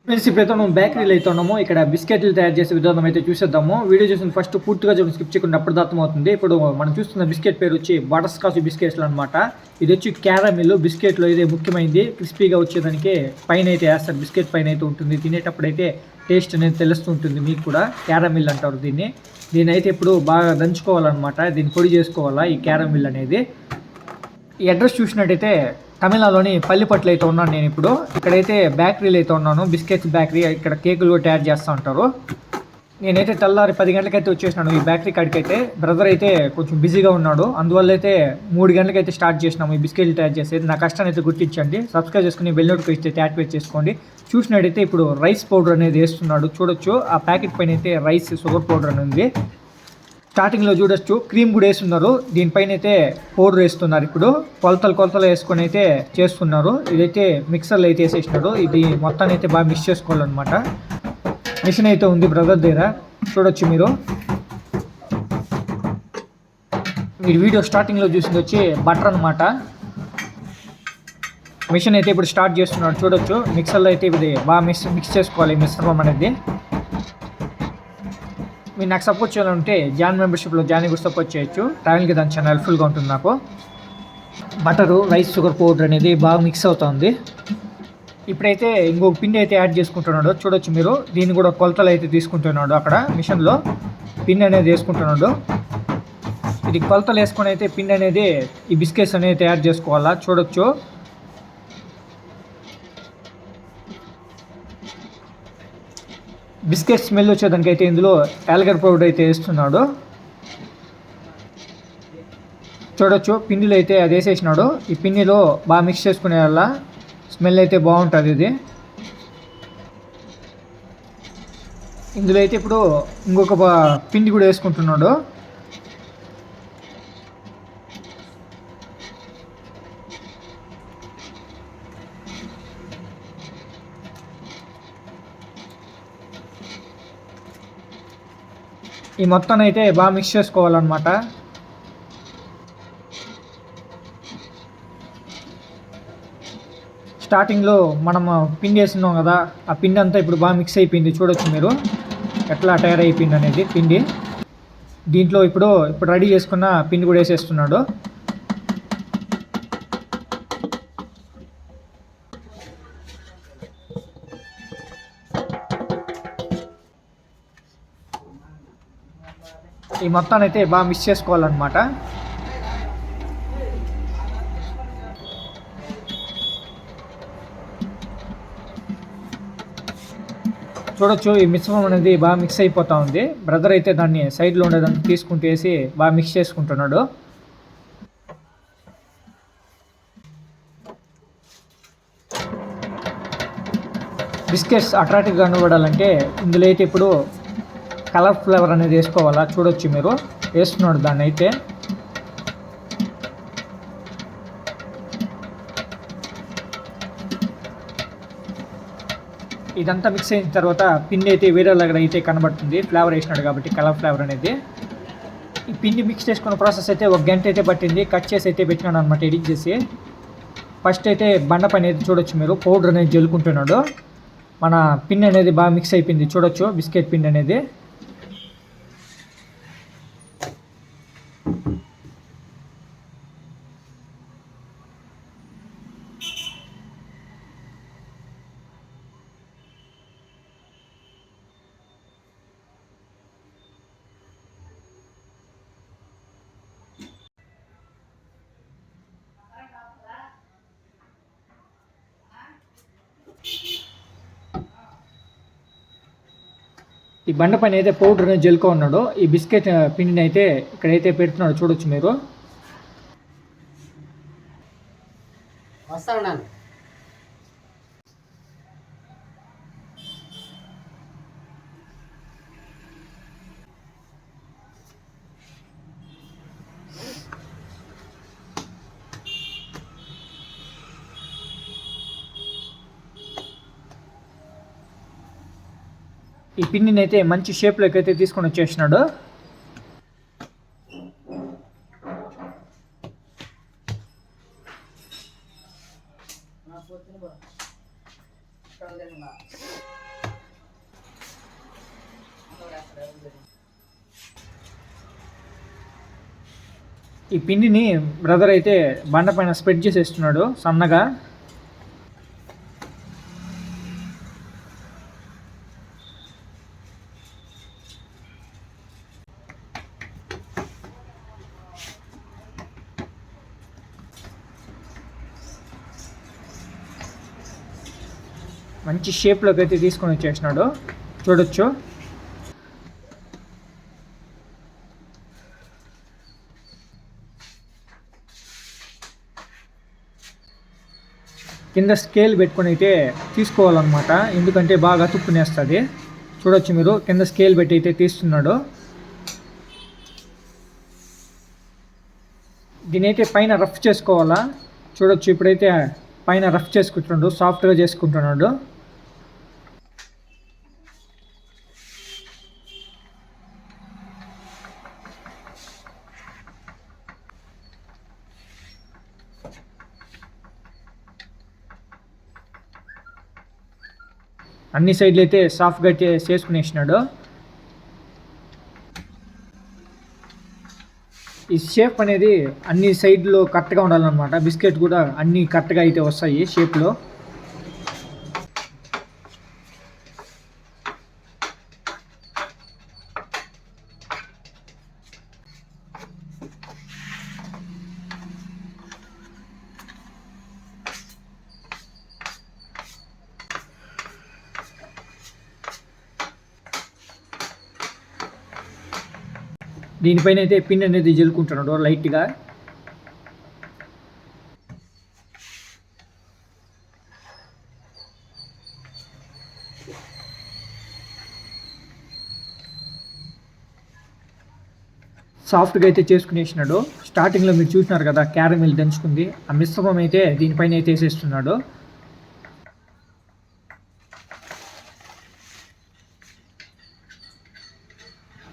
Friends ఇప్పుడైతే మనం బేకరీలో అయితే ఉన్నాము. ఇక్కడ బిస్కెట్లు తయారు చేసే విధానం అయితే చూసేద్దాము. వీడియో చూసిన ఫస్ట్ పూర్తిగా చూడండి, స్కిప్ చేయకుండా అప్పుడు అర్థమవుతుంది. ఇప్పుడు మనం చూస్తున్న బిస్కెట్ పేరు వచ్చి బటర్ స్కాచ్ బిస్కెట్లు అనమాట. ఇది వచ్చి క్యారమిల్ బిస్కెట్లో ఇదే ముఖ్యమైనది. క్రిస్పీగా వచ్చేదానికి పైన అయితే వేస్తారు, బిస్కెట్ పైన అయితే ఉంటుంది. తినేటప్పుడు అయితే టేస్ట్ అనేది తెలుస్తూ ఉంటుంది మీకు కూడా. క్యారమిల్ అంటారు దీన్ని. దీని అయితే ఇప్పుడు బాగా దంచుకోవాలన్నమాట. దీన్ని పొడి చేసుకోవాలా ఈ క్యారమిల్ అనేది. ఈ అడ్రస్ చూసినట్టయితే తమిళనాడులోని పల్లిపట్లు అయితే ఉన్నాను నేను ఇప్పుడు. ఇక్కడైతే బేకరీలు అయితే ఉన్నాను, బిస్కెట్స్ బేకరీ. ఇక్కడ కేకులు కూడా తయారు చేస్తూ ఉంటారు. నేనైతే తెల్లారి 10 గంటలకైతే వచ్చేసినాను ఈ బేకరీ కాడికి అయితే. బ్రదర్ అయితే కొంచెం బిజీగా ఉన్నాడు, అందువల్ల అయితే 3 గంటలకైతే స్టార్ట్ చేసినాము ఈ బిస్కెట్లు తయారు చేసేది. నా కష్టాన్ని అయితే గుర్తించండి, సబ్స్క్రైబ్ చేసుకుని బెల్ నోటిఫికేషన్ అయితే యాక్టివేట్ చేసుకోండి. చూసినట్టయితే ఇప్పుడు రైస్ పౌడర్ అనేది వేస్తున్నాడు, చూడొచ్చు. ఆ ప్యాకెట్ పైన అయితే రైస్ షుగర్ పౌడర్ అని ఉంది. స్టార్టింగ్లో చూడొచ్చు క్రీమ్ కూడా వేస్తున్నారు. దీనిపైన అయితే పౌడర్ వేస్తున్నారు. ఇప్పుడు కొలతలు వేసుకొని అయితే చేస్తున్నారు. ఇదైతే మిక్సర్లో అయితే వేసేసినాడు. ఇది మొత్తాన్ని అయితే బాగా మిక్స్ చేసుకోవాలన్నమాట. మిషన్ అయితే ఉంది బ్రదర్ దగ్గర, చూడొచ్చు మీరు. మీరు వీడియో స్టార్టింగ్లో చూసింది వచ్చి బటర్ అనమాట. మిషన్ అయితే ఇప్పుడు స్టార్ట్ చేస్తున్నాడు, చూడొచ్చు. మిక్సర్లో అయితే ఇది బాగా మిక్స్ చేసుకోవాలి ఈ మిశ్రమం అనేది. మీరు నాకు సపోర్ట్ చేయాలంటే జాన్ మెంబర్షిప్లో జాయిన్ కూడా సపోర్ట్ చేయొచ్చు. ట్రావెల్కి దాని చాలా హెల్ప్ఫుల్గా ఉంటుంది నాకు. బటరు, రైస్, షుగర్ పౌడర్ అనేది బాగా మిక్స్ అవుతుంది. ఇప్పుడైతే ఇంకొక పిండి అయితే యాడ్ చేసుకుంటున్నాడు, చూడొచ్చు మీరు. దీన్ని కూడా కొలతలు అయితే తీసుకుంటున్నాడు. అక్కడ మిషన్లో పిండి అనేది వేసుకుంటున్నాడు. ఇది కొలతలు వేసుకొని అయితే పిండి అనేది ఈ బిస్కెట్స్ అనేది తయారు చేసుకోవాలా, చూడొచ్చు. బిస్కెట్ స్మెల్ వచ్చేదానికి అయితే ఇందులో యాలగర్ పౌడర్ అయితే వేస్తున్నాడు, చూడొచ్చు. పిండిలో అయితే అది వేసేసినాడు. ఈ పిండిలో బాగా మిక్స్ చేసుకునే వల్ల స్మెల్ అయితే బాగుంటుంది ఇది. ఇందులో అయితే ఇప్పుడు ఇంకొక పిండి కూడా వేసుకుంటున్నాడు. ఈ మొత్తాన్ని అయితే బాగా మిక్స్ చేసుకోవాలన్నమాట. స్టార్టింగ్లో మనం పిండి వేస్తున్నాం కదా, ఆ పిండి అంతా ఇప్పుడు బాగా మిక్స్ అయిపోయింది, చూడొచ్చు మీరు ఎట్లా తయారైపోయింది అనేది పిండి. దీంట్లో ఇప్పుడు రెడీ చేసుకున్న పిండి కూడా వేసేస్తున్నాడు. ఈ మొత్తాన్ని అయితే బాగా మిక్స్ చేసుకోవాలన్నమాట. చూడొచ్చు ఈ మిశ్రమం అనేది బాగా మిక్స్ అయిపోతూ ఉంది. బ్రదర్ అయితే దాన్ని సైడ్లో ఉండేదాన్ని తీసుకుంటూ వేసి బాగా మిక్స్ చేసుకుంటున్నాడు. బిస్కెట్స్ అట్రాక్టివ్గా కనబడాలంటే ఇందులో అయితే ఇప్పుడు కలర్ ఫ్లేవర్ అనేది వేసుకోవాలా, చూడొచ్చు మీరు. వేస్తున్నాడు దాన్ని అయితే. ఇదంతా మిక్స్ అయిన తర్వాత పిండి అయితే వేరేలాగా అయితే కనబడుతుంది, ఫ్లేవర్ వేసినాడు కాబట్టి, కలర్ ఫ్లేవర్ అనేది. ఈ పిండి మిక్స్ చేసుకున్న ప్రాసెస్ అయితే 1 గంట అయితే పట్టింది. కట్ చేసి అయితే పెట్టినాడు అనమాట, ఎడిట్ చేసి. ఫస్ట్ అయితే బండ పైన అయితే చూడొచ్చు మీరు పౌడర్ అనేది జల్లుకుంటున్నాడు. మన పిండి అనేది బాగా మిక్స్ అయిపోయింది, చూడొచ్చు. బిస్కెట్ పిండి అనేది ఈ బండ పైన అయితే పౌడర్ అనేది జల్లుకో ఉన్నాడు. ఈ బిస్కెట్ పిండిని అయితే ఇక్కడైతే పెడుతున్నాడు, చూడొచ్చు మీరు. ఈ పిండిని అయితే మంచి షేప్లోకి అయితే తీసుకొని వచ్చేసినాడు. ఈ పిండిని బ్రదర్ అయితే బండ పైన స్ప్రెడ్ చేసేస్తున్నాడు సన్నగా. మంచి షేప్లోకి అయితే తీసుకొని వచ్చేసినాడు, చూడొచ్చు. కింద స్కేల్ పెట్టుకొని అయితే తీసుకోవాలన్నమాట, ఎందుకంటే బాగా తుప్పునేస్తుంది. చూడొచ్చు మీరు, కింద స్కేల్ పెట్టి అయితే తీస్తున్నాడు. దీని అయితే పైన రఫ్ చేసుకోవాలా. చూడొచ్చు ఇప్పుడైతే పైన రఫ్ చేసుకుంటున్నాడు, సాఫ్ట్గా చేసుకుంటున్నాడు. అన్ని సైడ్లు అయితే సాఫ్ట్గా చేసుకునేసినాడు. ఈ షేప్ అనేది అన్ని సైడ్లో కరెక్ట్గా ఉండాలన్నమాట. బిస్కెట్ కూడా అన్ని కరెక్ట్గా అయితే వస్తాయి షేప్లో. దీనిపైన అయితే పిన్ అనేది జల్లుకుంటున్నాడు లైట్గా. సాఫ్ట్గా అయితే చేసుకునేసినాడు. స్టార్టింగ్లో మీరు చూసినారు కదా క్యారమిల్ దంచుకుంది, ఆ మిశ్రమం అయితే దీనిపైన అయితే వేసేస్తున్నాడు.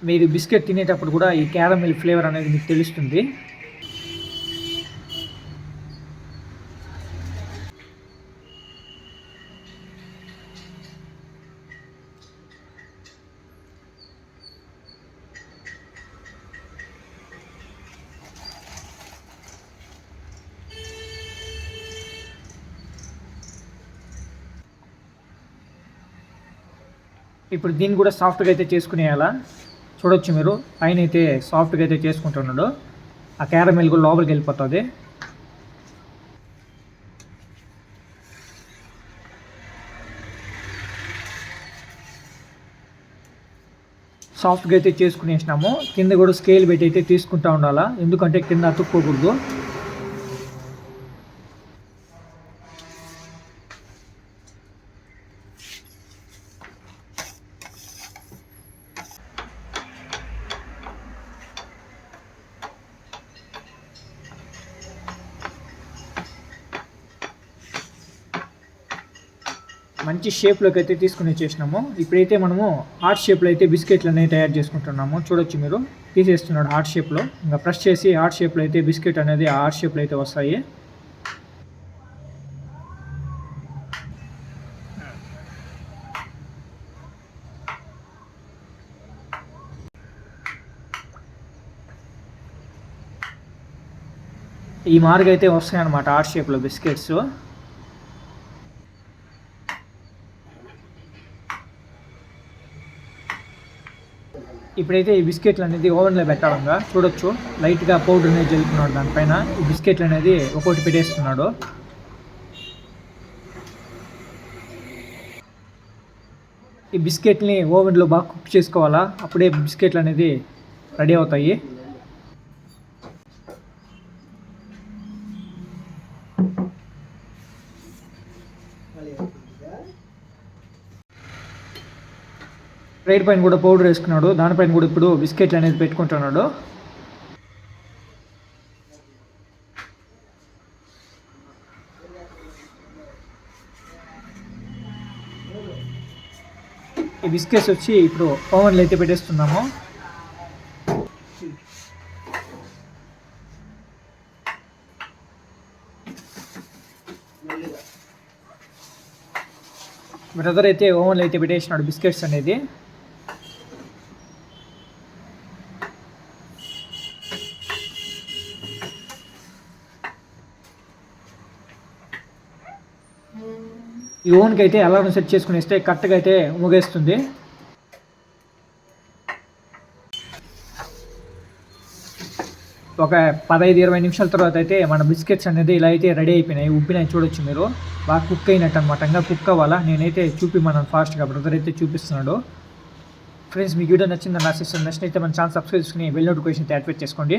మీరు బిస్కెట్ తినేటప్పుడు కూడా ఈ క్యారమిల్ ఫ్లేవర్ అనేది మీకు తెలుస్తుంది. ఇప్పుడు దీన్ని కూడా సాఫ్ట్గా అయితే చేసుకునేయాలా. చూడొచ్చు మీరు, పైన అయితే సాఫ్ట్గా అయితే చేసుకుంటున్నాడు. ఆ క్యారమిల్ కూడా లోపలికి వెళ్ళిపోతుంది. సాఫ్ట్గా అయితే చేసుకునేసినాము. కింద కూడా స్కేల్ పెట్టి అయితే తీసుకుంటూ ఉండాలా, ఎందుకంటే కింద అతుక్కోకూడదు. మంచి షేప్లోకి అయితే తీసుకుని వచ్చేసినాము. ఇప్పుడైతే మనము హార్ట్ షేప్లో అయితే బిస్కెట్లు అనేవి తయారు చేసుకుంటున్నాము. చూడొచ్చు మీరు, తీసేస్తున్నాడు హార్ట్ షేప్లో. ఇంకా ప్రెస్ చేసి హార్ట్ షేప్లో అయితే బిస్కెట్ అనేది హార్ట్ షేప్లో అయితే వస్తాయి. ఈ మార్గం అయితే వస్తాయన్నమాట హార్ట్ షేప్లో బిస్కెట్స్. ఇప్పుడైతే ఈ బిస్కెట్లు అనేది ఓవెన్లో పెట్టాలంగా. చూడొచ్చు లైట్గా పౌడర్ అనేది జల్లుకున్నాడు దానిపైన. ఈ బిస్కెట్లు అనేది ఒక్కొక్కటి పెట్టేస్తున్నాడు. ఈ బిస్కెట్ని ఓవెన్లో బాగా కుక్ చేసుకోవాలా, అప్పుడే బిస్కెట్లు అనేది రెడీ అవుతాయి. రైట్ పైన కూడా పౌడర్ వేసుకున్నాడు, దానిపైన కూడా ఇప్పుడు బిస్కెట్లు అనేది పెట్టుకుంటున్నాడు. ఈ బిస్కెట్స్ వచ్చి ఇప్పుడు ఓవెన్లో అయితే పెట్టేస్తున్నాము. బ్రదర్ అయితే ఓవెన్లో అయితే పెట్టేసినాడు బిస్కెట్స్ అనేది. ఈ ఓవెన్కి అయితే అలారం సెట్ చేసుకునేస్తే కరెక్ట్గా అయితే ముగేస్తుంది. ఒక 15-20 నిమిషాల తర్వాత అయితే మన బిస్కెట్స్ అనేది ఇలా అయితే రెడీ అయిపోయినాయి, ఉబ్బినాయి. చూడొచ్చు మీరు, బాగా కుక్ అయినట్టు అనమాట. ఇంకా కుక్ అవ్వాలా, నేనైతే చూపిమన్నాను ఫాస్ట్గా, బ్రదర్ అయితే చూపిస్తున్నాడు. ఫ్రెండ్స్, మీకు వీడియో నచ్చిందని ఆశిస్తున్నాను. నెక్స్ట్ అయితే మన ఛానల్ సబ్స్క్రైబ్ చేసుకుని బెల్ నోటిఫికేషన్ యాక్టివేట్ చేసుకోండి.